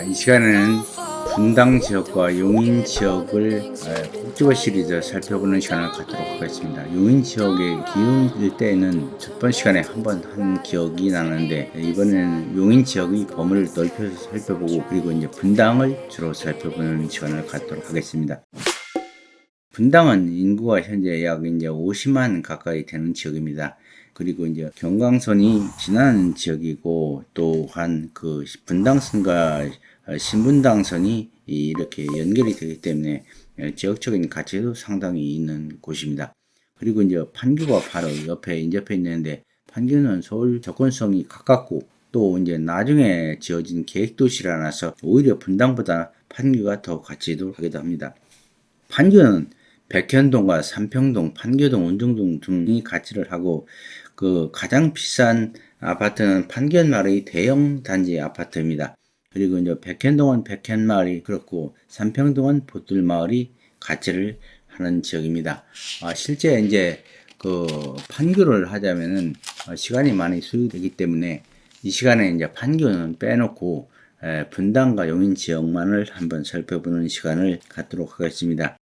이 시간에는 분당 지역과 용인 지역을 꼭집어 시리즈 살펴보는 시간을 갖도록 하겠습니다. 용인 지역의 기흥 일대에는 첫번 시간에 한번 한 기억이 나는데, 이번에는 용인 지역의 범위를 넓혀서 살펴보고, 그리고 이제 분당을 주로 살펴보는 시간을 갖도록 하겠습니다. 분당은 인구가 현재 약 이제 50만 가까이 되는 지역입니다. 그리고 이제 경강선이 지나는 지역이고, 또한 그 분당선과 신분당선이 이렇게 연결이 되기 때문에 지역적인 가치도 상당히 있는 곳입니다. 그리고 이제 판교가 바로 옆에 인접해 있는데, 판교는 서울 접근성이 가깝고, 또 이제 나중에 지어진 계획도시라서 오히려 분당보다 판교가 더 가치도 하기도 합니다. 판교는 백현동과 삼평동, 판교동, 원정동 등이 가치를 하고, 그 가장 비싼 아파트는 판교마을의 대형 단지 아파트입니다. 그리고 이제 백현동은 백현마을이 그렇고, 삼평동은 보들마을이 가치를 하는 지역입니다. 실제 이제 그 판교를 하자면은 시간이 많이 소요되기 때문에 이 시간에 이제 판교는 빼놓고 분당과 용인 지역만을 한번 살펴보는 시간을 갖도록 하겠습니다.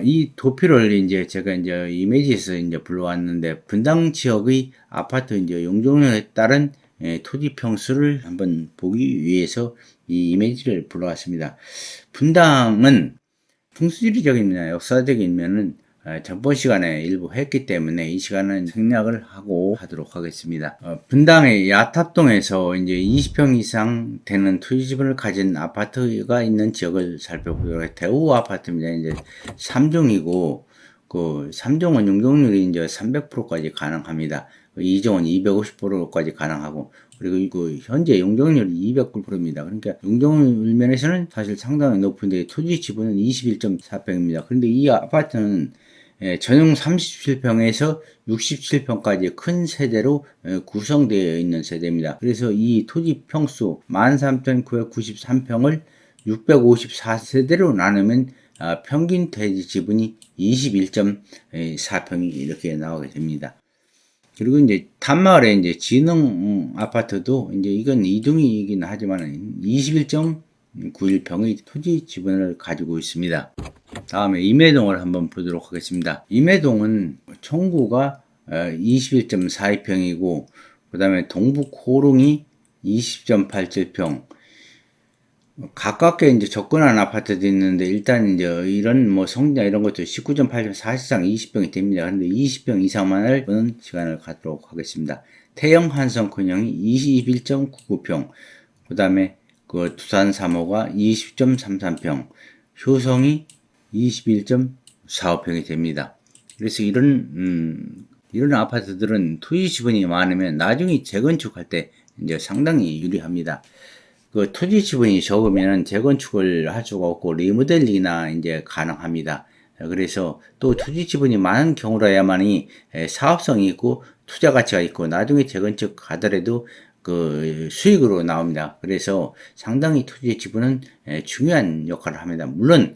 이 도표를 이제 제가 이제 이미지에서 이제 불러왔는데, 분당 지역의 아파트 이제 용적률에 따른 토지 평수를 한번 보기 위해서 이 이미지를 불러왔습니다. 분당은 풍수지리적인 역사적인 면은 전번 시간에 일부 했기 때문에 이 시간은 생략을 하고 하도록 하겠습니다. 분당의 야탑동에서 이제 20평 이상 되는 토지집을 가진 아파트가 있는 지역을 살펴보도록 해요. 대우 아파트입니다. 이제 3종이고, 그 3종은 용적률이 이제 300%까지 가능합니다. 2종은 250%까지 가능하고, 그리고 그 현재 용적률이 200%입니다. 그러니까 용적률 면에서는 사실 상당히 높은데 토지 지분은 21.4평입니다. 그런데 이 아파트는 전용 37평에서 67평까지 큰 세대로 구성되어 있는 세대입니다. 그래서 이 토지 평수 13,993평을 654세대로 나누면 평균 대지 지분이 21.4평이 이렇게 나오게 됩니다. 그리고 이제 단마을에 이제 진흥 아파트도 이제 이건 이동이긴 하지만 21.91평의 토지 지분을 가지고 있습니다. 다음에 임해동을 한번 보도록 하겠습니다. 임해동은 총구가 21.42평이고, 그 다음에 동북호롱이 20.87평, 가깝게 이제 접근한 아파트도 있는데, 일단 이제 이런 뭐 성장 이런 것도 19.8평, 사실상 20평이 됩니다. 그런데 20평 이상만을 보는 시간을 갖도록 하겠습니다. 태영 한성큰형이 21.99평, 그 다음에 그 두산 3호가 20.33평, 효성이 21.45평이 됩니다. 그래서 이런 아파트들은 토지 지분이 많으면 나중에 재건축할 때 이제 상당히 유리합니다. 그 토지 지분이 적으면 재건축을 할 수가 없고 리모델링이나 이제 가능합니다. 그래서 또 토지 지분이 많은 경우라야만이 사업성이 있고 투자 가치가 있고 나중에 재건축 하더라도 그 수익으로 나옵니다. 그래서 상당히 토지 지분은 중요한 역할을 합니다. 물론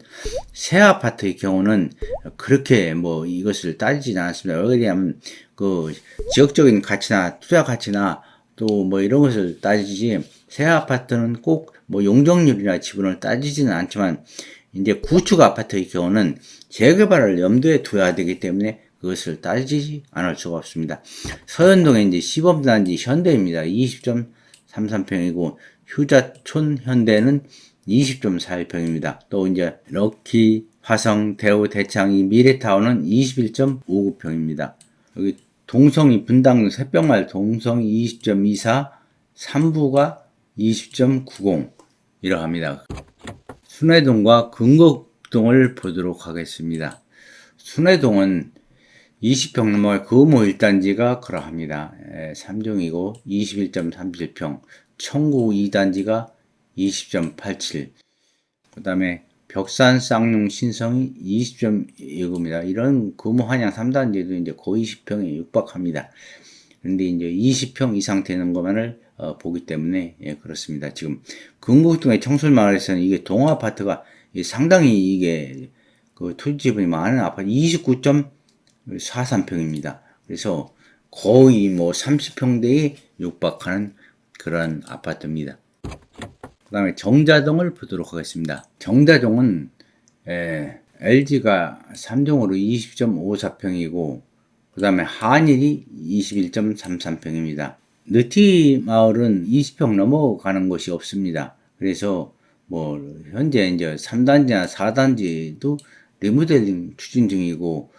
새 아파트의 경우는 그렇게 뭐 이것을 따지지는 않습니다. 왜냐하면 그 지역적인 가치나 투자 가치나 또 뭐 이런 것을 따지지, 새 아파트는 꼭 뭐 용적률이나 지분을 따지지는 않지만, 이제 구축 아파트의 경우는 재개발을 염두에 둬야 되기 때문에 그것을 따지지 않을 수가 없습니다. 서현동에 이제 시범단지 현대입니다. 20.33평이고, 휴자촌 현대는 20.41평입니다. 또 이제 럭키, 화성, 대우, 대창이, 미래타운은 21.59평입니다. 여기 동성이 분당 새벽마을 동성이 20.24, 삼부가 20.90 이러합니다. 순회동과 금곡동을 보도록 하겠습니다. 순회동은 20평 넘어 금호 1단지가 그러합니다. 3종이고 21.37평, 청구 2단지가 20.87, 그 다음에 벽산 쌍용 신성이 20.19입니다. 이런 금호 한양 3단지도 이제 거의 20평에 육박합니다. 그런데 이제 20평 이상 되는 것만을 보기 때문에 그렇습니다. 지금 금곡동의 청술마을에서는 이게 동아파트가 상당히 이게 그 토지 지분이 많은 아파트 29.43평입니다. 그래서 거의 뭐 30평대에 육박하는 그런 아파트입니다. 그 다음에 정자동을 보도록 하겠습니다. 정자동은 LG가 3종으로 20.54평이고 그 다음에 한일이 21.33평입니다. 느티 마을은 20평 넘어가는 곳이 없습니다. 그래서 뭐 현재 이제 3단지나 4단지도 리모델링 추진 중이고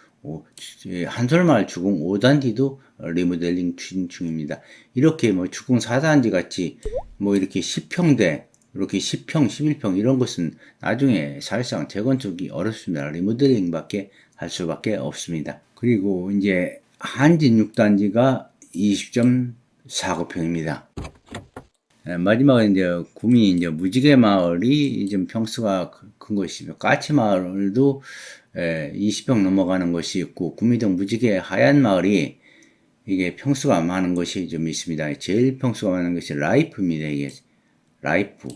한솔마을 주공 5단지도 리모델링 추진 중입니다. 이렇게 뭐 주공 4단지 같이 뭐 이렇게 10평대 이렇게 10평, 11평 이런 것은 나중에 사실상 재건축이 어렵습니다. 리모델링밖에 할 수밖에 없습니다. 그리고 이제 한진 6단지가 20.49평입니다. 마지막에 이제 구미 이제 무지개 마을이 좀 평수가 큰 것이며 까치 마을도 20평 넘어가는 것이 있고 구미동 무지개 하얀 마을이 이게 평수가 많은 것이 좀 있습니다. 제일 평수가 많은 것이 라이프입니다. 이게 라이프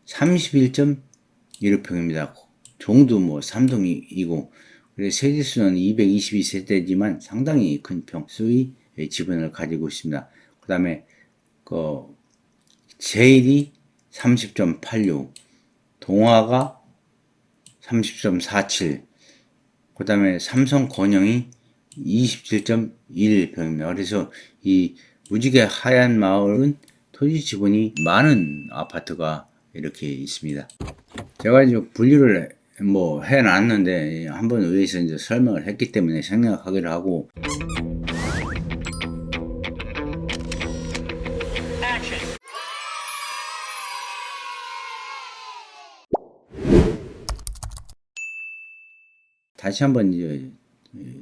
31.16평입니다. 종도 뭐 3동이고 그래서 세대수는 222세대지만 상당히 큰 평수의 지분을 가지고 있습니다. 그 다음에 제일이 30.86, 동화가 30.47, 그 다음에 삼성 권영이 27.11평입니다. 그래서 이 무지개 하얀 마을은 토지 지분이 많은 아파트가 이렇게 있습니다. 제가 이제 분류를 뭐 해놨는데 한번 의회에서 이제 설명을 했기 때문에 생략하기로 하고 다시 한번 이제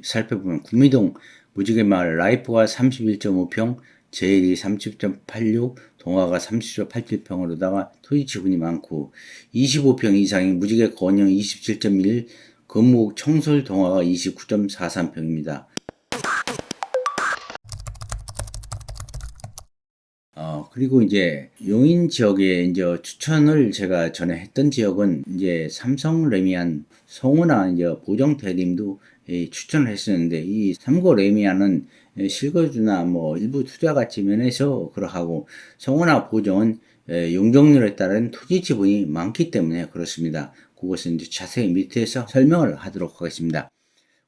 살펴보면 구미동 무지개마을 라이프가 31.5평, 제일이 30.86, 동화가 30.87평으로다가 토지 지분이 많고 25평 이상인 무지개 건영 27.1, 금목 청솔 동화가 29.43평입니다. 그리고 이제 용인 지역에 이제 추천을 제가 전에 했던 지역은 이제 삼성 레미안, 송우나 이제 보정 대림도 추천을 했었는데 이 삼고 레미안은 실거주나 뭐 일부 투자 가치 면에서 그러하고 송우나 보정은 용적률에 따른 토지 지분이 많기 때문에 그렇습니다. 그것은 이제 자세히 밑에서 설명을 하도록 하겠습니다.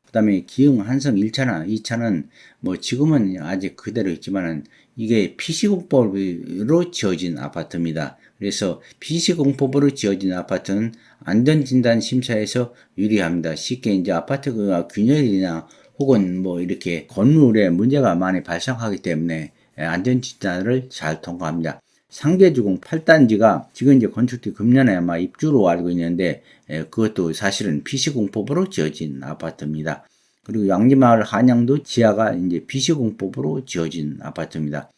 그 다음에 기흥 한성 1차나 2차는 뭐 지금은 아직 그대로 있지만은 이게 PC공법으로 지어진 아파트입니다. 그래서 PC공법으로 지어진 아파트는 안전진단 심사에서 유리합니다. 쉽게 이제 아파트가 균열이나 혹은 뭐 이렇게 건물에 문제가 많이 발생하기 때문에 안전진단을 잘 통과합니다. 상계주공 8단지가 지금 이제 건축비 금년에 아마 입주로 알고 있는데 그것도 사실은 PC공법으로 지어진 아파트입니다. 그리고 양지마을 한양도 지하가 이제 PC공법으로 지어진 아파트입니다.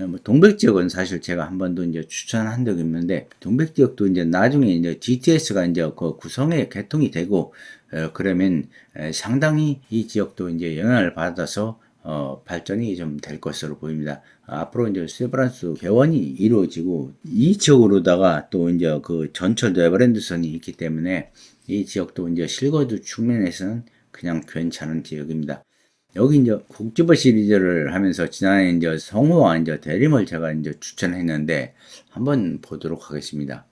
뭐 동백지역은 사실 제가 한 번도 이제 추천한 적이 없는데 동백지역도 이제 나중에 이제 GTS가 이제 그 구성에 개통이 되고 그러면 상당히 이 지역도 이제 영향을 받아서 발전이 좀 될 것으로 보입니다. 앞으로 이제 세브란스 개원이 이루어지고 이 지역으로다가 또 이제 그 전철 에버랜드선이 있기 때문에 이 지역도 이제 실거주 측면에서는 그냥 괜찮은 지역입니다. 여기 이제 국지버 시리즈를 하면서 지난해 이제 성우와 이제 대림을 제가 이제 추천했는데 한번 보도록 하겠습니다.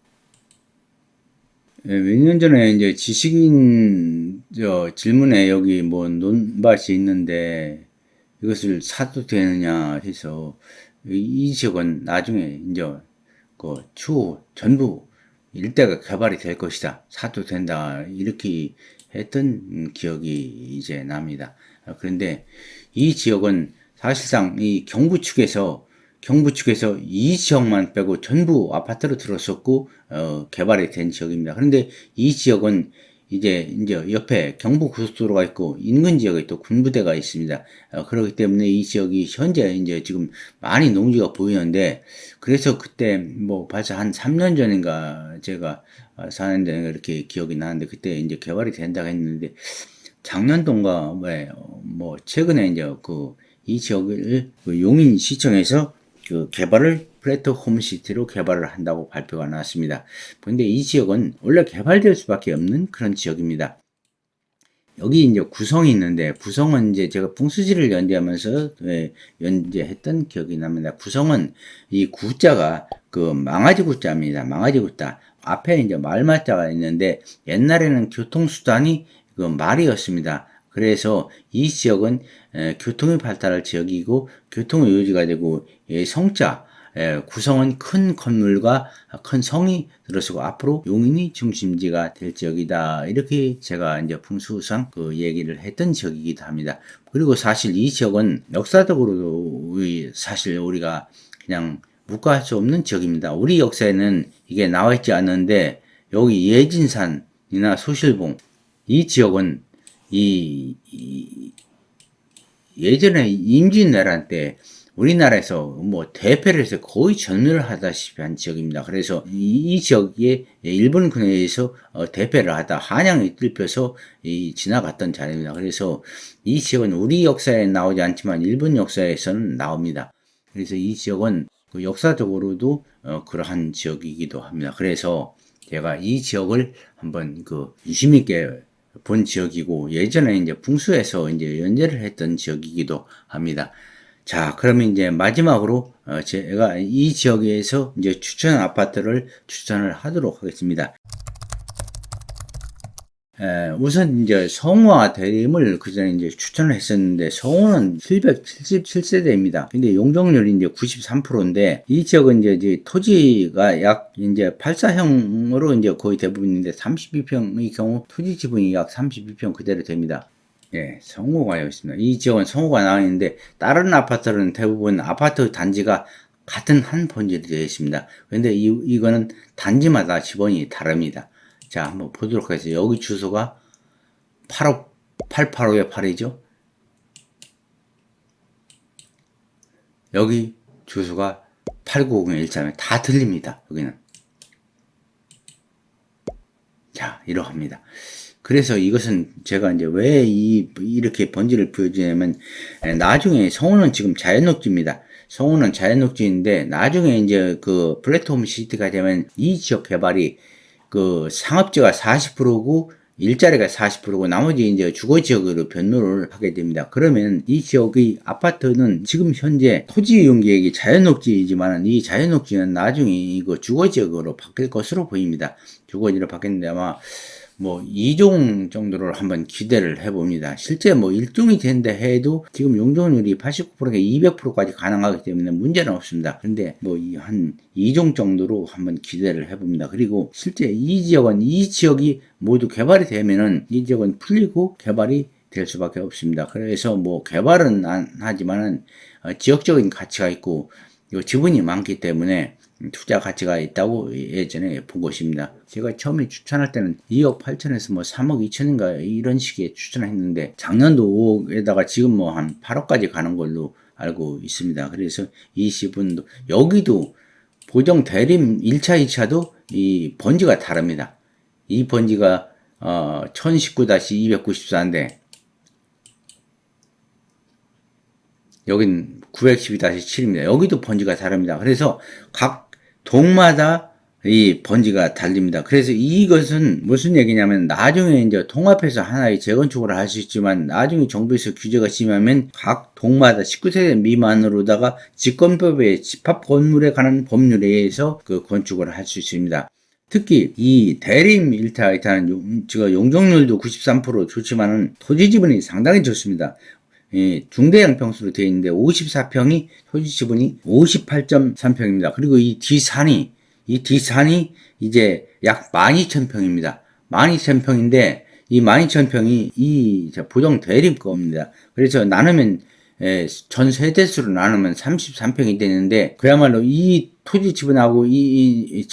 몇 년 전에 이제 지식인 질문에 여기 뭐 논밭이 있는데 이것을 사도 되느냐 해서 이 지역은 나중에 이제 그 추후 전부 일대가 개발이 될 것이다. 사도 된다. 이렇게 했던 기억이 이제 납니다. 그런데 이 지역은 사실상 이 경부 측에서 이 지역만 빼고 전부 아파트로 들어섰고 개발이 된 지역입니다. 그런데 이 지역은 이제 옆에 경부고속도로가 있고 인근 지역에 또 군부대가 있습니다. 그렇기 때문에 이 지역이 현재 이제 지금 많이 농지가 보이는데 그래서 그때 뭐 벌써 한 3년 전인가 제가 사는데 이렇게 기억이 나는데 그때 이제 개발이 된다고 했는데 작년동가 뭐 최근에 이제 이 지역을 용인시청에서 그 개발을 플래트 홈시티로 개발을 한다고 발표가 나왔습니다. 그런데 이 지역은 원래 개발될 수밖에 없는 그런 지역입니다. 여기 이제 구성이 있는데, 구성은 이제 제가 풍수지를 연재하면서 연재했던 기억이 납니다. 구성은 이 구자가 그 망아지 구자입니다. 망아지 구자. 앞에 이제 말마자가 있는데, 옛날에는 교통수단이 그 말이었습니다. 그래서 이 지역은 교통이 발달할 지역이고, 교통의 요지가 되고, 성자, 구성은 큰 건물과 큰 성이 들어서고 앞으로 용인이 중심지가 될 지역이다. 이렇게 제가 이제 풍수상 그 얘기를 했던 지역이기도 합니다. 그리고 사실 이 지역은 역사적으로도 사실 우리가 그냥 묵과할 수 없는 지역입니다. 우리 역사에는 이게 나와 있지 않는데 여기 예진산이나 소실봉 이 지역은 예전에 임진왜란 때 우리나라에서 뭐 대패를 해서 거의 전멸을 하다시피 한 지역입니다. 그래서 이 지역에 일본군에 의해서 대패를 하다 한양이 뚫혀서 지나갔던 자리입니다. 그래서 이 지역은 우리 역사에 나오지 않지만 일본 역사에서는 나옵니다. 그래서 이 지역은 그 역사적으로도 그러한 지역이기도 합니다. 그래서 제가 이 지역을 한번 그 유심 있게 본 지역이고 예전에 이제 풍수에서 이제 연재를 했던 지역이기도 합니다. 자, 그러면 이제 마지막으로 제가 이 지역에서 이제 추천 아파트를 추천을 하도록 하겠습니다. 우선 이제 성우와 대림을 그 전에 이제 추천을 했었는데 성우는 777세대입니다. 근데 용적률이 이제 93%인데 이 지역은 이제 토지가 약 이제 84형으로 이제 거의 대부분인데 32평의 경우 토지 지분이 약 32평 그대로 됩니다. 예, 성우가 여기 있습니다. 이 지역은 성우가 나와 있는데 다른 아파트는 대부분 아파트 단지가 같은 한 본질이 되어 있습니다. 그런데 이거는 단지마다 지번이 다릅니다. 자, 한번 보도록 하겠습니다. 여기 주소가 885의 8이죠. 여기 주소가 89013에 다 틀립니다. 여기는. 자, 이러합니다. 그래서 이것은 제가 이제 왜 이렇게 번지를 보여주냐면, 나중에 성우는 지금 자연녹지입니다. 성우는 자연녹지인데, 나중에 이제 그 플랫폼 시티가 되면 이 지역 개발이 그 상업지가 40%고, 일자리가 40%고, 나머지 이제 주거 지역으로 변모를 하게 됩니다. 그러면 이 지역의 아파트는 지금 현재 토지 이용 계획이 자연녹지이지만, 이 자연녹지는 나중에 이거 주거 지역으로 바뀔 것으로 보입니다. 주거지로 바뀌는데 아마 뭐 2종 정도를 한번 기대를 해봅니다. 실제 뭐 1종이 된다 해도 지금 용적률이 89%가 200%까지 가능하기 때문에 문제는 없습니다. 근데 뭐 한 2종 정도로 한번 기대를 해봅니다. 그리고 실제 이 지역이 모두 개발이 되면은 이 지역은 풀리고 개발이 될 수밖에 없습니다. 그래서 뭐 개발은 안 하지만은 지역적인 가치가 있고 지분이 많기 때문에 투자 가치가 있다고 예전에 본 것입니다. 제가 처음에 추천할 때는 2억 8천에서 뭐 3억 2천인가 이런 식의 추천했는데 작년도 5억에다가 지금 뭐 한 8억까지 가는 걸로 알고 있습니다. 그래서 이 지분도 여기도 보정 대림 1차 2차도 이 번지가 다릅니다. 이 번지가 1019-294인데 여긴 912-7입니다. 여기도 번지가 다릅니다. 그래서 각 동마다 이 번지가 달립니다. 그래서 이것은 무슨 얘기냐면 나중에 이제 통합해서 하나의 재건축을 할 수 있지만 나중에 정부에서 규제가 심하면 각 동마다 19세대 미만으로다가 직권법에 집합 건물에 관한 법률에 의해서 그 건축을 할 수 있습니다. 특히 이 대림 1타, 2타는 지금 용적률도 93% 좋지만은 토지 지분이 상당히 좋습니다. 중대형 평수로 되어 있는데 54평이 토지 지분이 58.3평입니다. 그리고 이 뒤산이 이제 약 12,000평입니다. 12,000평인데 이 12,000평이 이 보정 대림 겁니다. 그래서 나누면 전 세대수로 나누면 33평이 되는데 그야말로 이 토지 지분하고 이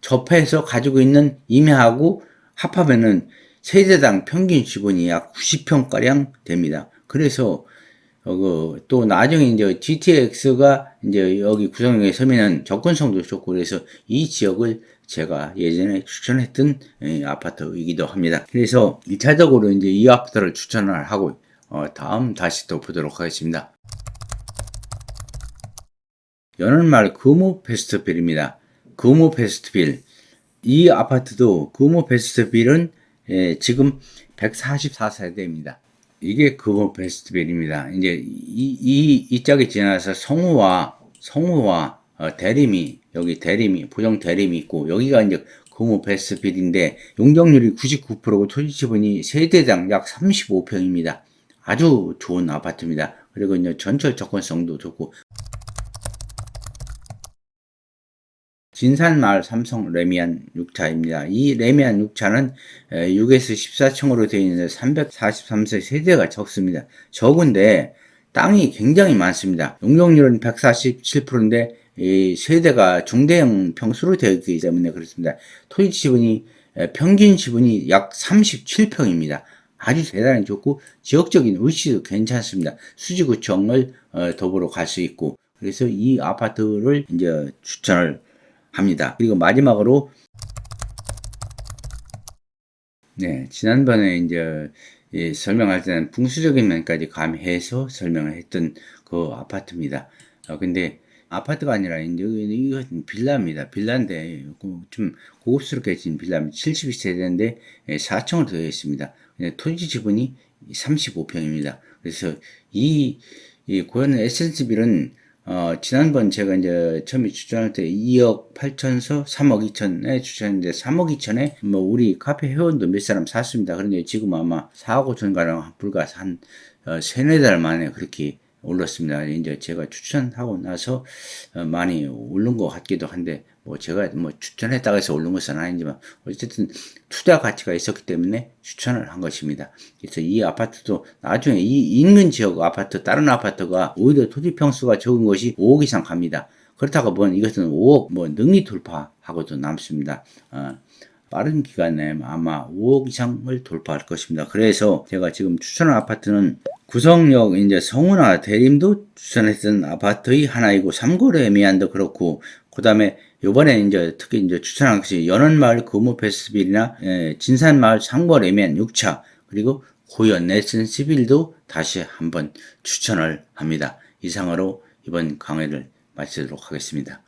접해서 가지고 있는 임야하고 합하면은 세대당 평균 지분이 약 90평가량 됩니다. 그래서 또 나중에 이제 GTX가 이제 여기 구성에 서면은 접근성도 좋고 그래서 이 지역을 제가 예전에 추천했던 아파트이기도 합니다. 그래서 1차적으로 이제 이 아파트를 추천을 하고 다음 다시 또 보도록 하겠습니다. 연월말 금호 베스트빌입니다. 금호 베스트빌. 이 아파트도 금호 베스트빌은 지금 144세대입니다. 이게 금호 베스트빌입니다. 이제 이 짝이 지나서 성우와 대림이, 여기 대림이, 부정 대림이 있고, 여기가 이제 금호 베스트빌인데, 용적률이 99%고 토지 지분이 세대당 약 35평입니다. 아주 좋은 아파트입니다. 그리고 이제 전철 접근성도 좋고, 진산마을 삼성 레미안 6차입니다. 이 레미안 6차는 6에서 14층으로 되어 있는데 343세 세대가 적습니다. 적은데 땅이 굉장히 많습니다. 용적률은 147%인데 이 세대가 중대형 평수로 되어 있기 때문에 그렇습니다. 토지 지분이 평균 지분이 약 37평입니다. 아주 대단히 좋고 지역적인 위치도 괜찮습니다. 수지구청을 더불어 갈 수 있고, 그래서 이 아파트를 이제 추천을 합니다. 그리고 마지막으로, 네, 지난번에 이제 설명할 때는 풍수적인 면까지 가미해서 설명을 했던 그 아파트입니다. 근데 아파트가 아니라 이제 이것은 빌라입니다. 빌라인데 좀 고급스럽게 진 빌라입니다. 72세대인데 4층으로 되어 있습니다. 토지 지분이 35평입니다. 그래서 이 고현 에센스빌은 지난번 제가 이제 처음에 추천할 때 2억 8천서 3억 2천에 추천했는데 3억 2천에 뭐 우리 카페 회원도 몇 사람 샀습니다. 그런데 지금 아마 4억 5천 가량 불과 한 3-4달 만에 그렇게 올랐습니다. 이제 제가 추천하고 나서 많이 오른 것 같기도 한데, 뭐 제가 뭐 추천했다고 해서 오른 것은 아니지만 어쨌든 투자 가치가 있었기 때문에 추천을 한 것입니다. 그래서 이 아파트도 나중에 이 인근 지역 아파트, 다른 아파트가 오히려 토지 평수가 적은 것이 5억 이상 갑니다. 그렇다고 보면 이것은 5억 뭐 능히 돌파하고도 남습니다. 빠른 기간에 아마 5억 이상을 돌파할 것입니다. 그래서 제가 지금 추천한 아파트는 구성역 이제 성우나 대림도 추천했던 아파트의 하나이고, 삼고 레미안도 그렇고, 그 다음에 요번에 이제 특히 이제 추천한 것이 연원마을 금호 베스트빌이나 진산마을 상고 레미안 6차, 그리고 고현 네슨시빌도 다시 한번 추천을 합니다. 이상으로 이번 강의를 마치도록 하겠습니다.